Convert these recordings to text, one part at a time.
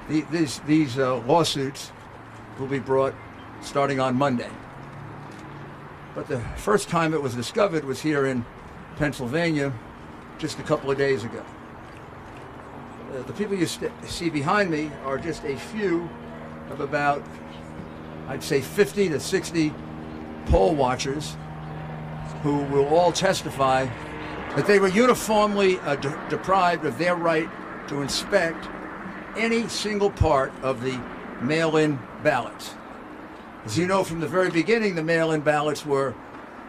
These lawsuits will be brought starting on Monday. But the first time it was discovered was here in Pennsylvania just a couple of days ago. The people you see behind me are just a few of about, I'd say, 50 to 60 poll watchers who will all testify that they were uniformly deprived of their right to inspect any single part of the mail-in ballots. As you know, from the very beginning, the mail-in ballots were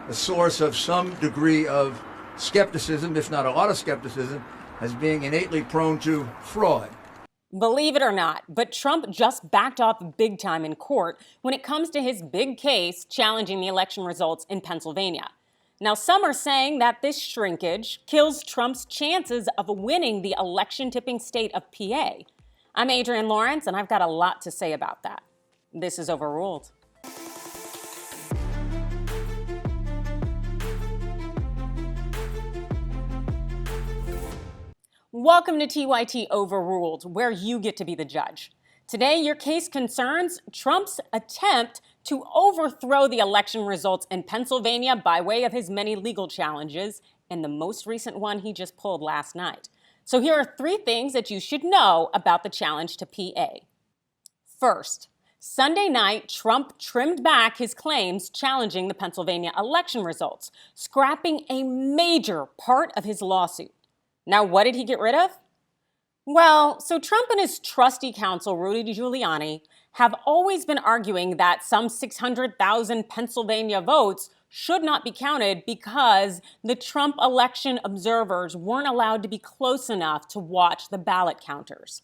a source of some degree of skepticism, if not a lot of skepticism, as being innately prone to fraud. Believe it or not, but Trump just backed off big time in court when it comes to his big case challenging the election results in Pennsylvania. Now, some are saying that this shrinkage kills Trump's chances of winning the election-tipping state of PA. I'm Adrienne Lawrence, and I've got a lot to say about that. This is Overruled. Welcome to TYT Overruled, where you get to be the judge. Today, your case concerns Trump's attempt to overthrow the election results in Pennsylvania by way of his many legal challenges, and the most recent one he just pulled last night. So here are 3 things that you should know about the challenge to PA. First, Sunday night, Trump trimmed back his claims challenging the Pennsylvania election results, scrapping a major part of his lawsuit. Now, what did he get rid of? Well, so Trump and his trusty counsel, Rudy Giuliani, have always been arguing that some 600,000 Pennsylvania votes should not be counted because the Trump election observers weren't allowed to be close enough to watch the ballot counters.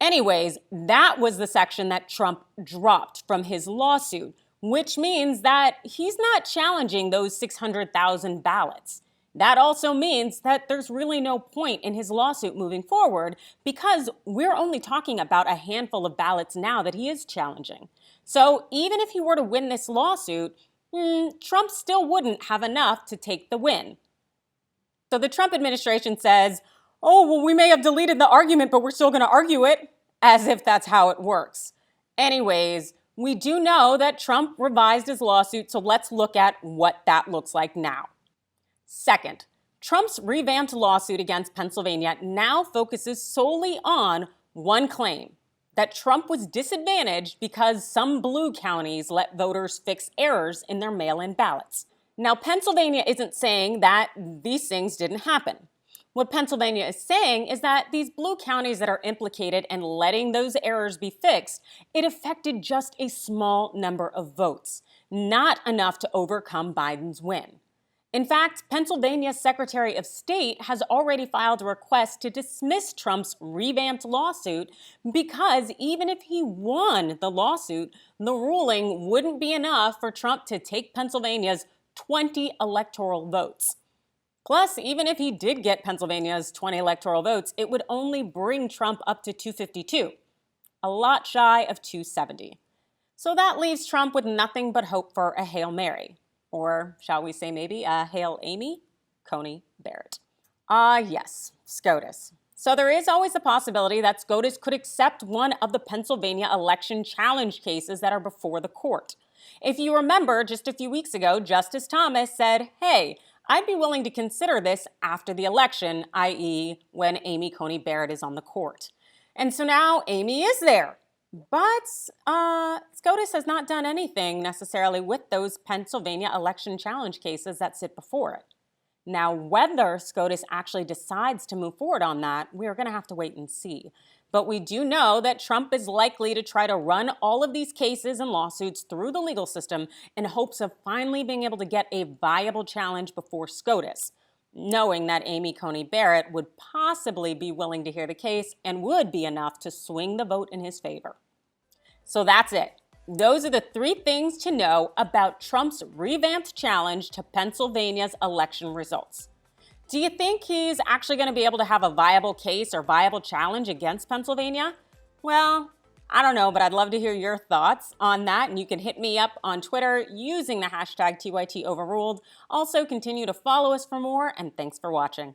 Anyways, that was the section that Trump dropped from his lawsuit, which means that he's not challenging those 600,000 ballots. That also means that there's really no point in his lawsuit moving forward because we're only talking about a handful of ballots now that he is challenging. So even if he were to win this lawsuit, Trump still wouldn't have enough to take the win. So the Trump administration says, oh, well, we may have deleted the argument, but we're still going to argue it, as if that's how it works. Anyways, we do know that Trump revised his lawsuit, so let's look at what that looks like now. Second, Trump's revamped lawsuit against Pennsylvania now focuses solely on one claim, that Trump was disadvantaged because some blue counties let voters fix errors in their mail-in ballots. Now, Pennsylvania isn't saying that these things didn't happen. What Pennsylvania is saying is that these blue counties that are implicated in letting those errors be fixed, it affected just a small number of votes, not enough to overcome Biden's win. In fact, Pennsylvania's Secretary of State has already filed a request to dismiss Trump's revamped lawsuit because even if he won the lawsuit, the ruling wouldn't be enough for Trump to take Pennsylvania's 20 electoral votes. Plus, even if he did get Pennsylvania's 20 electoral votes, it would only bring Trump up to 252, a lot shy of 270. So that leaves Trump with nothing but hope for a Hail Mary. Or shall we say maybe a Hail Amy? Coney Barrett. Yes, SCOTUS. So there is always the possibility that SCOTUS could accept one of the Pennsylvania election challenge cases that are before the court. If you remember, just a few weeks ago, Justice Thomas said, hey, I'd be willing to consider this after the election, i.e. when Amy Coney Barrett is on the court. And so now Amy is there. But SCOTUS has not done anything necessarily with those Pennsylvania election challenge cases that sit before it. Now, whether SCOTUS actually decides to move forward on that, we're going to have to wait and see. But we do know that Trump is likely to try to run all of these cases and lawsuits through the legal system in hopes of finally being able to get a viable challenge before SCOTUS, knowing that Amy Coney Barrett would possibly be willing to hear the case and would be enough to swing the vote in his favor. So that's it. Those are the 3 things to know about Trump's revamped challenge to Pennsylvania's election results. Do you think he's actually going to be able to have a viable case or viable challenge against Pennsylvania? Well, I don't know, but I'd love to hear your thoughts on that, and you can hit me up on Twitter using the hashtag TYT Overruled. Also, continue to follow us for more, and thanks for watching.